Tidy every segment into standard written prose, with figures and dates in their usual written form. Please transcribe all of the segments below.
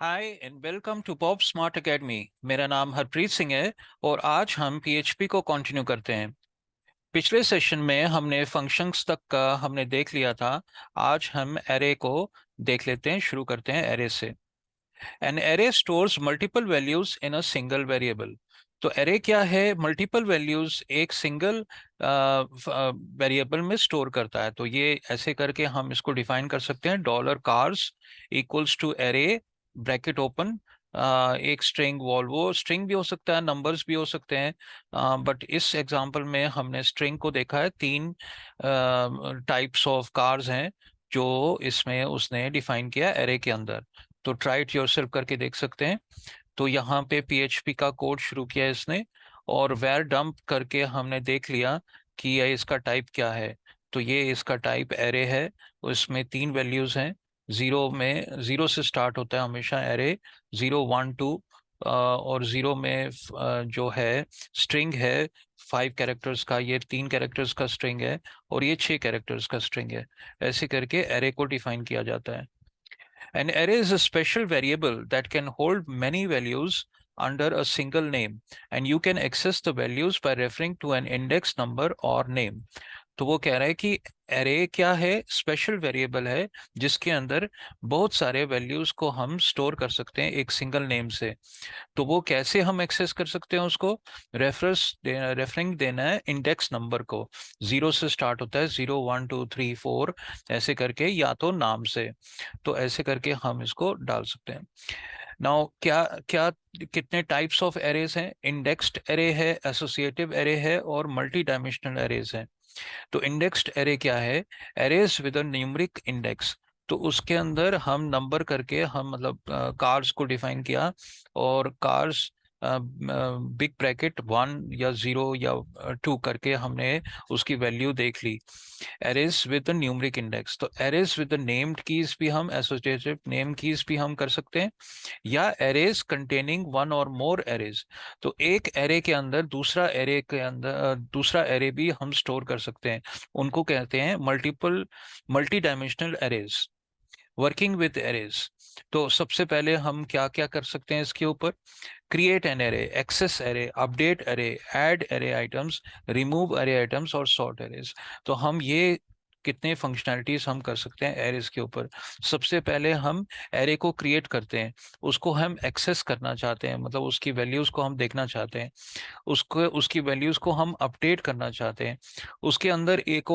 Hi and welcome to pop smart academy. मेरा नाम हरप्रीत सिंह है और आज हम पीएचपी को कंटिन्यू करते हैं। पिछले सेशन में हमने फंक्शंस तक का हमने देख लिया था। आज हम एरे को देख लेते हैं, शुरू करते हैं एरे से। An array stores multiple values in a single variable. तो एरे क्या है? मल्टीपल वैल्यूज एक सिंगल वेरिएबल में स्टोर करता है। तो ये ऐसे करके हम इसको डिफाइन कर सकते हैं। Dollar cars equals to array, bracket open, एक स्ट्रिंग वॉल्वो। स्ट्रिंग भी हो सकता है, नंबर्स भी हो सकते हैं, बट इस एग्जांपल में हमने स्ट्रिंग को देखा है। तीन टाइप्स ऑफ कार्स हैं जो इसमें उसने डिफाइन किया एरे के अंदर। तो ट्राई इट योरसेल्फ करके देख सकते हैं। तो यहाँ पे पीएचपी का कोड शुरू किया है इसने, और वेर डंप करके हमने देख लिया कि ये इसका टाइप क्या है। तो ये इसका टाइप एरे है। उसमें तीन वैल्यूज हैं। जीरो में, जीरो से स्टार्ट होता है हमेशा एरे, 0 1 2। और जीरो में जो है स्ट्रिंग है 5 कैरेक्टर्स का, ये 3 कैरेक्टर्स का स्ट्रिंग है, और ये 6 कैरेक्टर्स का स्ट्रिंग है। ऐसे करके एरे को डिफाइन किया जाता है। An array is a special variable that can hold many values under a single name, and you can access the values by referring to an index number or name. तो वो कह रहा है कि एरे क्या है? स्पेशल वेरिएबल है जिसके अंदर बहुत सारे वैल्यूज को हम स्टोर कर सकते हैं एक सिंगल नेम से। तो वो कैसे हम एक्सेस कर सकते हैं उसको? रेफरिंग देना है इंडेक्स नंबर को। जीरो से स्टार्ट होता है, 0 1 2 3 4 ऐसे करके, या तो नाम से। तो ऐसे करके हम इसको डाल सकते हैं। नाउ क्या क्या कितने टाइप्स ऑफ एरेज हैं? इंडेक्स्ड एरे है, एसोसिएटिव एरे है, और मल्टी डायमेंशनल एरेज हैं। तो इंडेक्स्ड एरे क्या है? Arrays with a numeric index. तो उसके अंदर हम नंबर करके हम मतलब कार्स को डिफाइन किया, और कार्स बिग ब्रैकेट 1 या 0 या 2 करके हमने उसकी वैल्यू देख ली। Arrays with the numeric index. तो arrays with the named keys भी हम, एसोसिएटिव नेम कीज भी हम कर सकते हैं, या एरेज कंटेनिंग वन और मोर एरेज। तो एक एरे के अंदर दूसरा एरे के अंदर दूसरा एरे भी हम स्टोर कर सकते हैं। उनको कहते हैं multi dimensional arrays. Working with arrays. तो सबसे पहले हम क्या क्या कर सकते हैं इसके ऊपर? Create an array, access array, update array, add array items, remove array items, और सॉर्ट एरेज। तो हम ये कितने फंक्शनैलिटीज हम कर सकते हैं एरेज के ऊपर। सबसे पहले हम एरे को क्रिएट करते हैं, उसको हम एक्सेस करना चाहते हैं, मतलब उसकी वैल्यूज को हम देखना चाहते हैं, उसको उसकी वैल्यूज को हम अपडेट करना चाहते हैं, उसके अंदर एक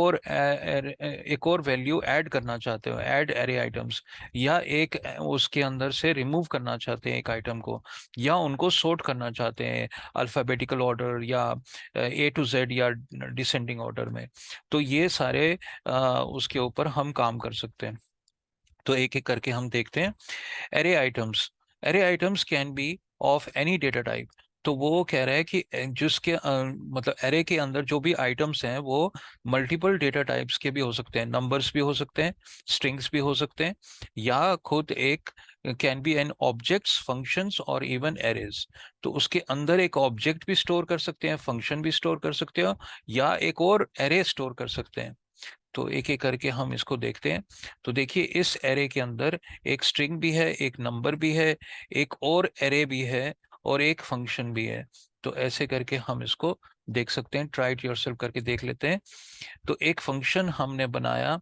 और वैल्यू ऐड करना चाहते हो, ऐड एरे आइटम्स, या एक उसके अंदर से रिमूव करना चाहते हैं एक आइटम को, या उनको सॉर्ट करना चाहते हैं अल्फाबेटिकल ऑर्डर या A to Z या डिसेंडिंग ऑर्डर में। तो ये सारे उसके ऊपर हम काम कर सकते हैं। तो एक एक करके हम देखते हैं। Array items. Array items can be of any data type. तो वो कह रहा है कि जिसके मतलब एरे के अंदर जो भी आइटम्स हैं वो मल्टीपल डेटा टाइप्स के भी हो सकते हैं, नंबर्स भी हो सकते हैं, स्ट्रिंग्स भी हो सकते हैं, या खुद एक can be an objects, functions, और इवन एरेज। तो उसके अंदर एक ऑब्जेक्ट भी स्टोर कर सकते हैं, फंक्शन भी स्टोर कर सकते हो, या एक और एरे स्टोर कर सकते हैं। तो एक एक करके हम इसको देखते हैं। तो देखिए, इस एरे के अंदर एक स्ट्रिंग भी है, एक नंबर भी है, एक और एरे भी है, और एक फंक्शन भी है। तो ऐसे करके हम इसको देख सकते हैं। ट्राई इट योरसेल्फ करके देख लेते हैं। तो एक फंक्शन हमने बनाया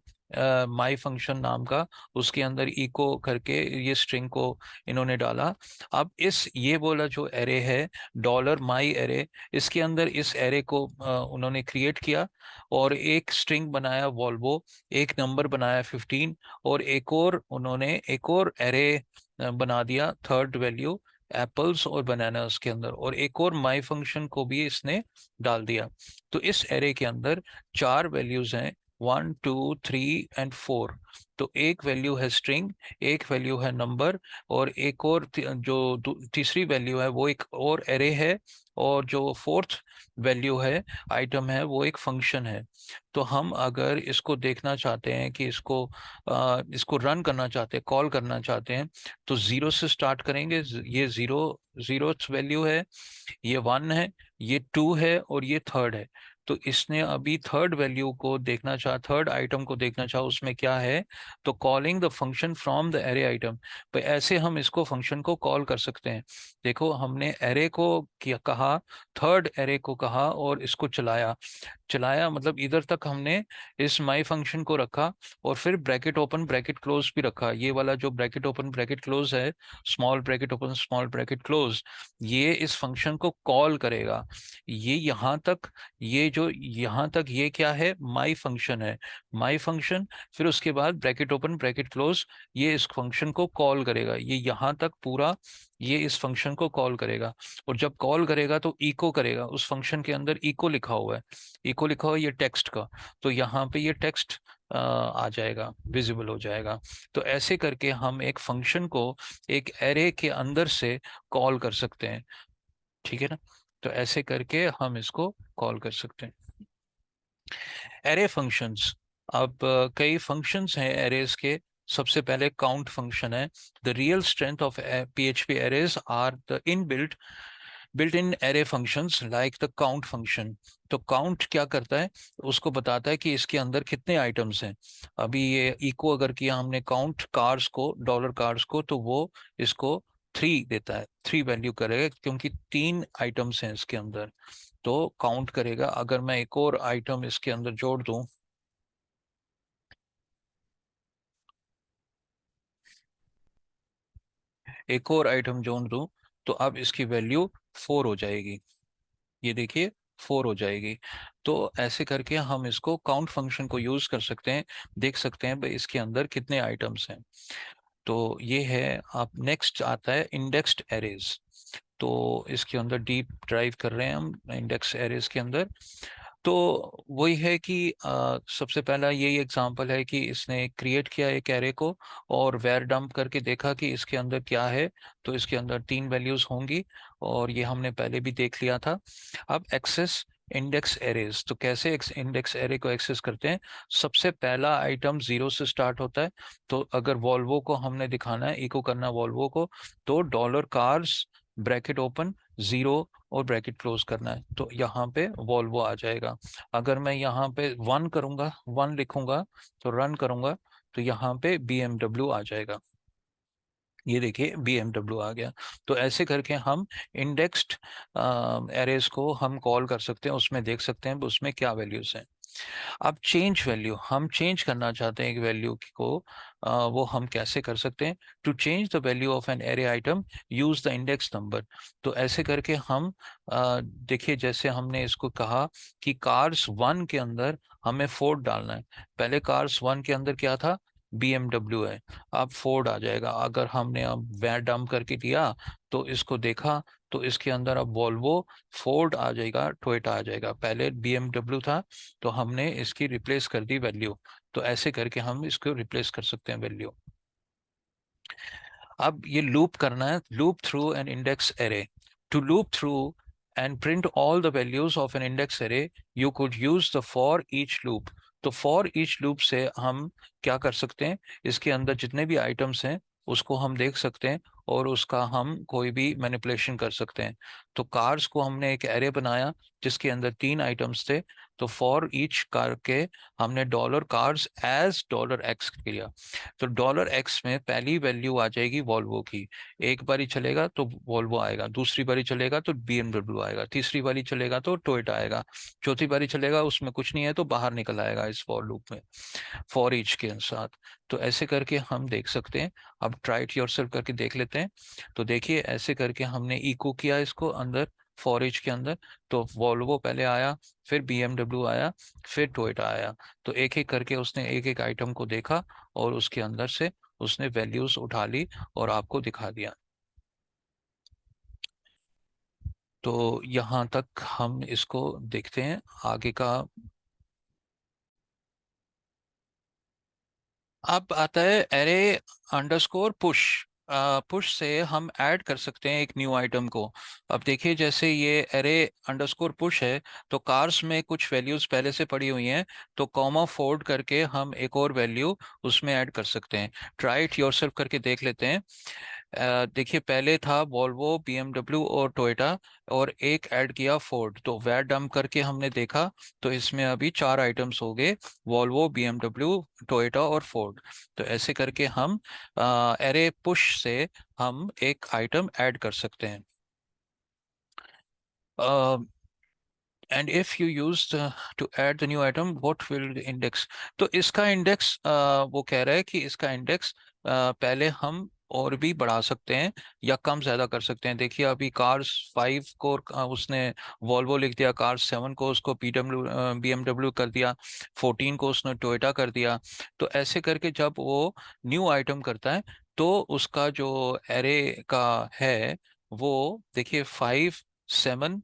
माई फंक्शन नाम का, उसके अंदर इको करके ये स्ट्रिंग को इन्होंने डाला। अब इस ये बोला जो एरे है, डॉलर माई एरे, इसके अंदर इस एरे को उन्होंने क्रिएट किया, और एक स्ट्रिंग बनाया वॉल्वो, एक नंबर बनाया 15, और एक और उन्होंने एक और एरे बना दिया, थर्ड वैल्यू एप्पल्स और बनानास के अंदर, और एक और माई फंक्शन को भी इसने डाल दिया। तो इस एरे के अंदर चार वैल्यूज हैं, 1 2 3 एंड 4। तो एक वैल्यू है स्ट्रिंग, एक वैल्यू है नंबर, और एक और जो तीसरी वैल्यू है वो एक और एरे है, और जो फोर्थ वैल्यू है, आइटम है, वो एक फंक्शन है। तो हम अगर इसको देखना चाहते हैं कि इसको रन करना चाहते हैं, कॉल करना चाहते हैं, तो जीरो से स्टार्ट करेंगे। ये जीरो वैल्यू है, ये 1 है, ये 2 है, और ये थर्ड है। तो इसने अभी थर्ड वैल्यू को देखना चाहा, थर्ड आइटम को देखना चाहा उसमें क्या है। तो calling the function from the array item, तो ऐसे हम इसको फंक्शन को कॉल कर सकते हैं। देखो हमने एरे को क्या कहा, थर्ड एरे को कहा और इसको चलाया। चलाया मतलब इधर तक हमने इस माई फंक्शन को रखा और फिर ब्रैकेट ओपन ब्रैकेट क्लोज भी रखा। ये वाला जो ब्रैकेट ओपन ब्रैकेट क्लोज है, small bracket open small bracket close, ये इस फंक्शन को कॉल करेगा। ये यहाँ तक, ये जो यहाँ तक ये क्या है, माई फंक्शन है, माई फंक्शन। फिर उसके बाद ब्रैकेट ओपन ब्रैकेट क्लोज, ये इस फंक्शन को कॉल करेगा। ये यहाँ तक पूरा ये इस फंक्शन को कॉल करेगा। और जब कॉल करेगा तो इको करेगा, उस फंक्शन के अंदर इको लिखा हुआ है, इको लिखा हुआ है ये टेक्स्ट का। तो यहाँ पे ये टेक्स्ट आ जाएगा, विजिबल हो जाएगा। तो ऐसे करके हम एक फंक्शन को एक एरे के अंदर से कॉल कर सकते हैं। ठीक है ना? तो ऐसे करके हम इसको कॉल कर सकते हैं एरे फंक्शंस। अब कई फंक्शंस हैं एरेज के। सबसे पहले काउंट फंक्शन है। The real strength of PHP arrays are the inbuilt built in array functions like the count function. तो काउंट क्या करता है, उसको बताता है कि इसके अंदर कितने आइटम्स हैं। अभी ये इको अगर किया हमने काउंट कार्स को, डॉलर कार्स को, तो वो इसको 3 देता है, 3 वैल्यू करेगा क्योंकि 3 आइटम्स हैं इसके अंदर। तो काउंट करेगा। अगर मैं एक और आइटम इसके अंदर जोड़ दूं, एक और आइटम जोड़ दूं, तो अब इसकी वैल्यू 4 हो जाएगी। ये देखिए 4 हो जाएगी। तो ऐसे करके हम इसको काउंट फंक्शन को यूज कर सकते हैं, देख सकते हैं भाई इसके अंदर कितने आइटम्स हैं। तो ये है। आप नेक्स्ट आता है इंडेक्स्ड एरेज। तो इसके अंदर डीप ड्राइव कर रहे हैं हम इंडेक्स एरेज के अंदर। तो वही है कि सबसे पहला यही एग्जांपल है कि इसने क्रिएट किया एक एरे को और वेर डंप करके देखा कि इसके अंदर क्या है। तो इसके अंदर 3 वैल्यूज होंगी और ये हमने पहले भी देख लिया था। अब एक्सेस इंडेक्स एरेज, तो कैसे इंडेक्स एरे को एक्सेस करते हैं। सबसे पहला आइटम 0 से स्टार्ट होता है। तो अगर वॉल्वो को हमने दिखाना है, इको करना वॉल्वो को, तो डॉलर कार्स ब्रैकेट ओपन 0 और ब्रैकेट क्लोज करना है, तो यहाँ पे वॉल्वो आ जाएगा। अगर मैं यहाँ पे 1 करूंगा, 1 लिखूंगा, तो रन करूंगा, तो यहाँ पे BMW आ जाएगा। ये देखिए BMW आ गया। तो ऐसे करके हम इंडेक्स्ड एरेज को हम कॉल कर सकते हैं, उसमें देख सकते हैं उसमें क्या वैल्यूज हैं। अब चेंज वैल्यू, हम चेंज करना चाहते हैं एक वैल्यू को, वो हम कैसे कर सकते हैं। To change the value of an array item use the index number. तो ऐसे करके हम देखिए जैसे हमने इसको कहा कि कार्स 1 के अंदर हमें फोर्ड डालना है। पहले कार्स 1 के अंदर क्या था, BMW है। अब फोर्ड आ जाएगा। अगर हमने अब वैर डंप करके दिया तो इसको देखा, तो इसके अंदर अब वॉल्वो, फोर्ड आ जाएगा, टोयोटा आ जाएगा। पहले BMW था तो हमने इसकी रिप्लेस कर दी वैल्यू। तो ऐसे करके हम इसको रिप्लेस कर सकते हैं वैल्यू। अब ये लूप करना है, loop through an index array. To loop through and print all the values of an index array you could use the for each loop. तो फॉर ईच लूप से हम क्या कर सकते हैं, इसके अंदर जितने भी आइटम्स हैं उसको हम देख सकते हैं और उसका हम कोई भी मैनिपुलेशन कर सकते हैं। तो कार्स को हमने एक एरे बनाया जिसके अंदर 3 आइटम्स थे। तो फॉर ईच कार के हमने डॉलर कार्स एज $X किया। तो $X में पहली वैल्यू आ जाएगी वॉल्वो की। एक बारी चलेगा तो वॉल्वो आएगा, दूसरी बारी चलेगा तो BMW आएगा, तीसरी बारी चलेगा तो टोयोटा आएगा, चौथी बारी चलेगा उसमें कुछ नहीं है तो बाहर निकल आएगा इस फॉर लूप में, फॉर ईच के साथ। तो ऐसे करके हम देख सकते हैं। अब ट्राई इट योरसेल्फ करके देख लेते हैं। तो देखिए ऐसे करके हमने इको किया इसको अंदर, फॉर ईच के अंदर। तो वॉल्वो पहले आया, फिर BMW आया, फिर टोयोटा आया। तो एक एक करके उसने एक एक आइटम को देखा और उसके अंदर से उसने वैल्यूज उठा ली और आपको दिखा दिया। तो यहाँ तक हम इसको देखते हैं आगे का। अब आता है एरे अंडरस्कोर पुश। पुश से हम ऐड कर सकते हैं एक न्यू आइटम को। अब देखिए जैसे ये एरे अंडरस्कोर पुश है, तो कार्स में कुछ वैल्यूज पहले से पड़ी हुई हैं, तो कॉमा फोर्ड करके हम एक और वैल्यू उसमें ऐड कर सकते हैं। ट्राई इट योरसेल्फ करके देख लेते हैं। देखिए पहले था वॉल्वो, बीएमडब्ल्यू और टोयोटा, और एक ऐड किया फोर्ड, तो वैट डंप करके हमने देखा तो इसमें अभी चार आइटम्स हो गए, वॉल्वो, बीएमडब्ल्यू, टोयोटा और फोर्ड। तो ऐसे करके हम एरे पुश से हम एक आइटम ऐड कर सकते हैं। And if you use to add the new item what will index. तो इसका इंडेक्स वो कह रहा है कि इसका इंडेक्स पहले हम और भी बढ़ा सकते हैं या कम ज्यादा कर सकते हैं। देखिए अभी कार्स 5 को उसने वॉल्वो लिख दिया, कार्स 7 को उसको पीडब्ल्यू बीएमडब्ल्यू कर दिया, 14 को उसने टोयोटा कर दिया। तो ऐसे करके जब वो न्यू आइटम करता है तो उसका जो एरे का है वो देखिए 5, 7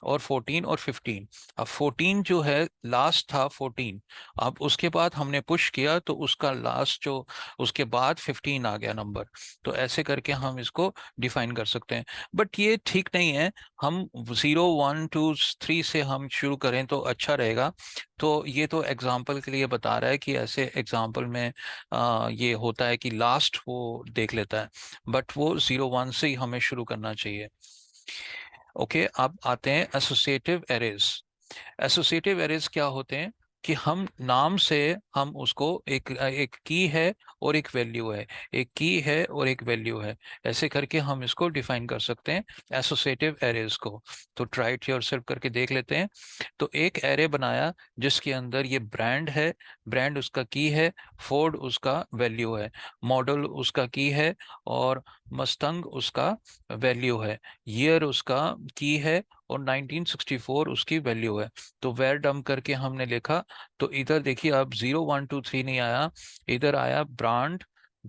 और 14 और 15। अब 14 जो है लास्ट था 14, अब उसके बाद हमने पुश किया तो उसका लास्ट जो उसके बाद 15 आ गया नंबर। तो ऐसे करके हम इसको डिफाइन कर सकते हैं। बट ये ठीक नहीं है, हम 0, 1, 2, 3 से हम शुरू करें तो अच्छा रहेगा। तो ये तो एग्जाम्पल के लिए बता रहा है कि ऐसे एग्जाम्पल में ये होता है कि लास्ट वो देख लेता है, बट वो 0, 1 से ही हमें शुरू करना चाहिए। ओके, अब आते हैं एसोसिएटिव एरेज। एसोसिएटिव एरेज क्या होते हैं कि हम नाम से हम उसको एक एक की है और एक वैल्यू है, एक की है और एक वैल्यू है, ऐसे करके हम इसको डिफाइन कर सकते हैं एसोसिएटिव एरेज को। तो ट्राई इट योरसेल्फ करके देख लेते हैं। तो एक एरे बनाया जिसके अंदर ये ब्रांड है, ब्रांड उसका की है, फोर्ड उसका वैल्यू है, मॉडल उसका की है, और मस्तंग उसका वैल्यू है, ईयर उसका की है, और 1964 उसकी वैल्यू है। तो वेर डम करके हमने लिखा। तो इधर देखिए अब 0, 1, 2, 3 नहीं आया, इधर आया ब्रांड।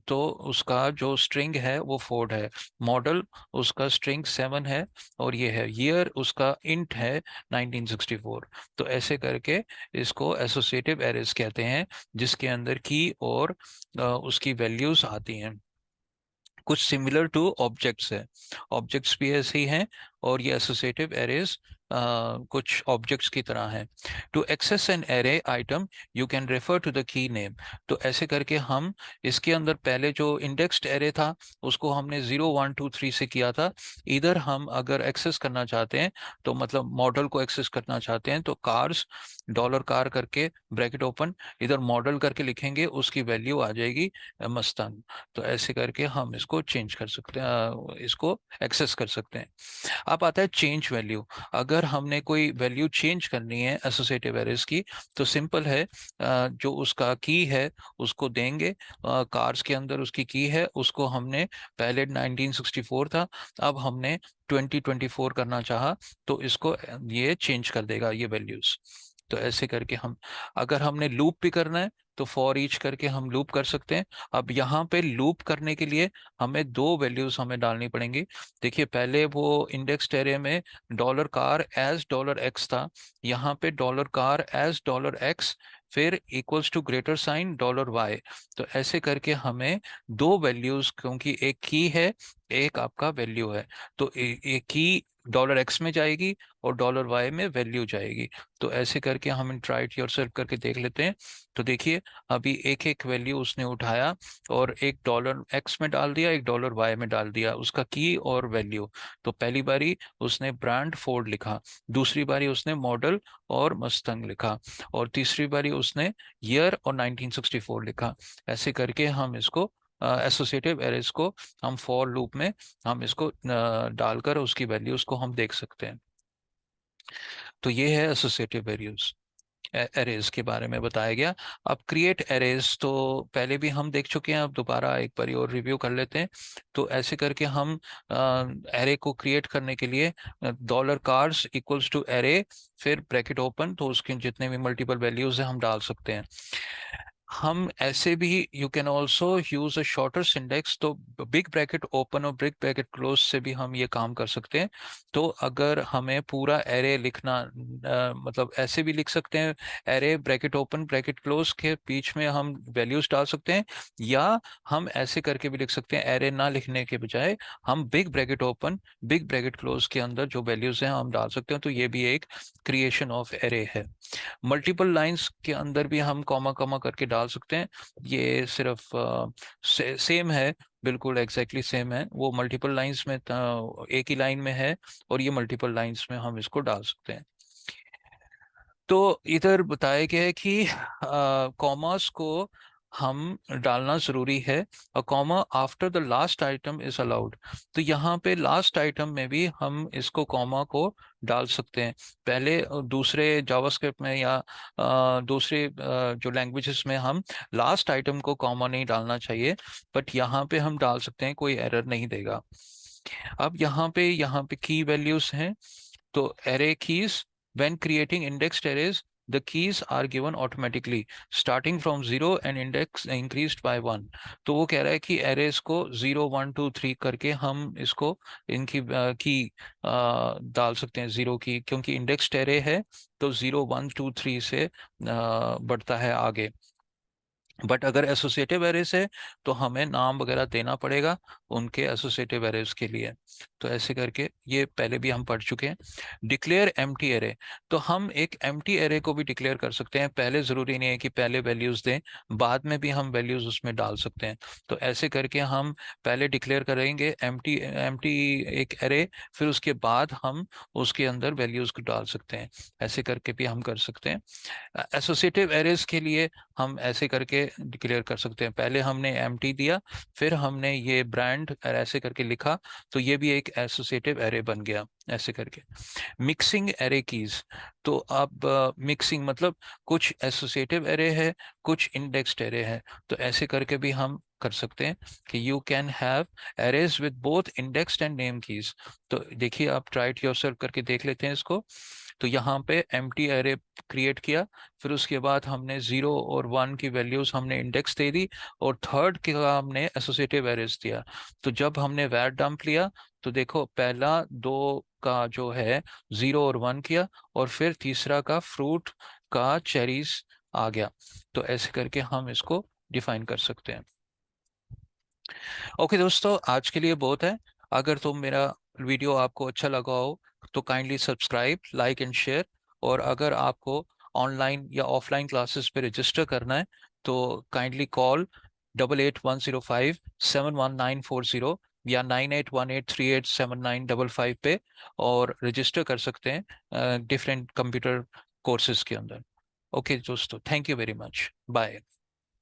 तो उसका जो स्ट्रिंग है वो फोर्ड है, मॉडल उसका स्ट्रिंग 7 है, और ये है ईयर उसका इंट है 1964। तो ऐसे करके इसको एसोसिएटिव एरेज कहते हैं, जिसके अंदर की और उसकी वैल्यूज आती हैं। कुछ सिमिलर टू ऑब्जेक्ट्स है, ऑब्जेक्ट्स भी ऐसे ही हैं, और ये एसोसिएटिव एरेज कुछ ऑब्जेक्ट्स की तरह हैं। To access an array item you can refer to the key name. तो ऐसे करके हम इसके अंदर पहले जो इंडेक्स्ड एरे था उसको हमने 0, 1, 2, 3 से किया था। इधर हम अगर एक्सेस करना चाहते हैं, तो मतलब मॉडल को एक्सेस करना चाहते हैं, तो कार्स, डॉलर कार करके ब्रैकेट ओपन, इधर मॉडल करके लिखेंगे, उसकी वैल्यू आ जाएगी मस्तान। तो ऐसे करके हम इसको चेंज कर सकते हैं, इसको एक्सेस कर सकते हैं। अब आता है चेंज वैल्यू। अगर हमने कोई वैल्यू चेंज करनी है एसोसिएटिव एरेज की, तो सिंपल है, जो उसका की है उसको देंगे। कार्स के अंदर उसकी की है, उसको हमने पहले 1964 था, अब हमने 2024 करना चाहा, तो इसको ये चेंज कर देगा ये वैल्यूज। तो ऐसे करके हम, अगर हमने लूप भी करना है तो फॉर ईच करके हम लूप कर सकते हैं। अब यहाँ पे लूप करने के लिए हमें दो वैल्यूज हमें डालनी पड़ेंगी। देखिए पहले वो इंडेक्स एरे में dollar car as dollar X था, यहाँ पे dollar car as dollar X, फिर equals to greater sign dollar Y. तो ऐसे करके हमें दो वैल्यूज, क्योंकि एक की है एक आपका वैल्यू है, तो एक की डॉलर एक्स में जाएगी और डॉलर वाई में वैल्यू जाएगी। तो ऐसे करके हम ट्राई इट योरसेल्फ करके देख लेते हैं। तो देखिए अभी एक एक वैल्यू उसने उठाया और एक डॉलर एक्स में डाल दिया, एक डॉलर वाई में डाल दिया, उसका की और वैल्यू। तो पहली बारी उसने ब्रांड फोर्ड लिखा, दूसरी बारी उसने मॉडल और मस्तंग लिखा, और तीसरी बारी उसने ईयर और 1964 लिखा। ऐसे करके हम इसको एसोसिएटिव एरेज को हम फॉर लूप में हम इसको डालकर उसकी वैल्यूज को हम देख सकते हैं। तो ये है एसोसिएटिव एरेज, एरेज के बारे में बताया गया। अब क्रिएट एरेज तो पहले भी हम देख चुके हैं, अब दोबारा एक बार और रिव्यू कर लेते हैं। तो ऐसे करके हम एरे को क्रिएट करने के लिए dollar cars equals to array, फिर ब्रैकेट ओपन, तो उसके जितने भी मल्टीपल वैल्यूज हैं हम डाल सकते हैं। हम ऐसे भी you can also use a shorter syntax, तो बिग ब्रैकेट ओपन और बिग ब्रैकेट क्लोज से भी हम ये काम कर सकते हैं। तो अगर हमें पूरा एरे लिखना, मतलब ऐसे भी लिख सकते हैं, array bracket open bracket close के बीच में हम वैल्यूज डाल सकते हैं, या हम ऐसे करके भी लिख सकते हैं, एरे ना लिखने के बजाय हम big bracket open big bracket close के अंदर जो वैल्यूज हैं हम डाल सकते हैं। तो ये भी एक क्रिएशन ऑफ एरे है। मल्टीपल लाइंस के अंदर भी हम कॉमा कॉमा करके डाल डाल सकते हैं। ये सिर्फ सेम है, बिल्कुल एग्जैक्टली सेम है। वो मल्टीपल लाइंस में एक ही लाइन में है, और ये मल्टीपल लाइंस में हम इसको डाल सकते हैं। तो इधर बताया गया है कि कॉमास को हम डालना जरूरी है। A comma after the last item is allowed. तो यहाँ पे लास्ट आइटम में भी हम इसको कॉमा को डाल सकते हैं। पहले दूसरे जावास्क्रिप्ट में या दूसरे जो लैंग्वेजेस में हम लास्ट आइटम को कॉमा नहीं डालना चाहिए, बट यहाँ पे हम डाल सकते हैं, कोई एरर नहीं देगा। अब यहाँ पे की वैल्यूज हैं। तो array keys, when creating indexed arrays, the keys are given automatically starting from 0 and index increased by 1। तो वो कह रहा है कि arrays को 0 1 2 3 करके हम इसको इनकी की डाल सकते हैं, 0 की, क्योंकि indexed array है तो 0 1 2 3 से बढ़ता है आगे। बट अगर एसोसिएटिव एरेस है तो हमें नाम वगैरह देना पड़ेगा उनके एसोसिएटिव एरेस के लिए। तो ऐसे करके ये पहले भी हम पढ़ चुके हैं। डिक्लेयर एम्प्टी एरे, तो हम एक एम्प्टी एरे को भी डिक्लेयर कर सकते हैं। पहले जरूरी नहीं है कि पहले वैल्यूज दें, बाद में भी हम वैल्यूज उसमें डाल सकते हैं। तो ऐसे करके हम पहले डिक्लेयर करेंगे एम्प्टी एम्प्टी एक एरे, फिर उसके बाद हम उसके अंदर वैल्यूज को डाल सकते हैं। ऐसे करके भी हम कर सकते हैं। एसोसिएटिव एरेज के लिए हम ऐसे करके डिक्लेयर कर सकते हैं, पहले हमने एम्प्टी दिया, फिर हमने ये ब्रांड ऐसे करके लिखा, तो ये भी एक एसोसिएटिव एरे बन गया ऐसे करके। मिक्सिंग एरे कीज, तो अब मिक्सिंग मतलब कुछ एसोसिएटिव एरे है, कुछ इंडेक्स्ड एरे है, तो ऐसे करके भी हम कर सकते हैं कि you can have arrays with both indexed and name keys. तो देखिए, आप ट्राई इट योरसेल्फ करके देख लेते हैं इसको। तो यहाँ पे एम्प्टी एरे क्रिएट किया, फिर उसके बाद हमने 0 और 1 की वैल्यूज हमने इंडेक्स दे दी, और थर्ड का हमने एसोसिएटिव एरेज दिया। तो जब हमने वैर डंप लिया, तो देखो पहला दो का जो है 0 और 1 किया, और फिर तीसरा का फ्रूट का चेरीज आ गया। तो ऐसे करके हम इसको डिफाइन कर सकते हैं। ओके दोस्तों, आज के लिए बहुत है। अगर तुम मेरा वीडियो आपको अच्छा लगा हो तो kindly subscribe, like and share. और अगर आपको ऑनलाइन या ऑफलाइन क्लासेस पे रजिस्टर करना है तो काइंडली कॉल 8810571940 या 9818387955 पे, और रजिस्टर कर सकते हैं डिफरेंट कंप्यूटर कोर्सेज के अंदर। ओके दोस्तों, thank you very much, bye.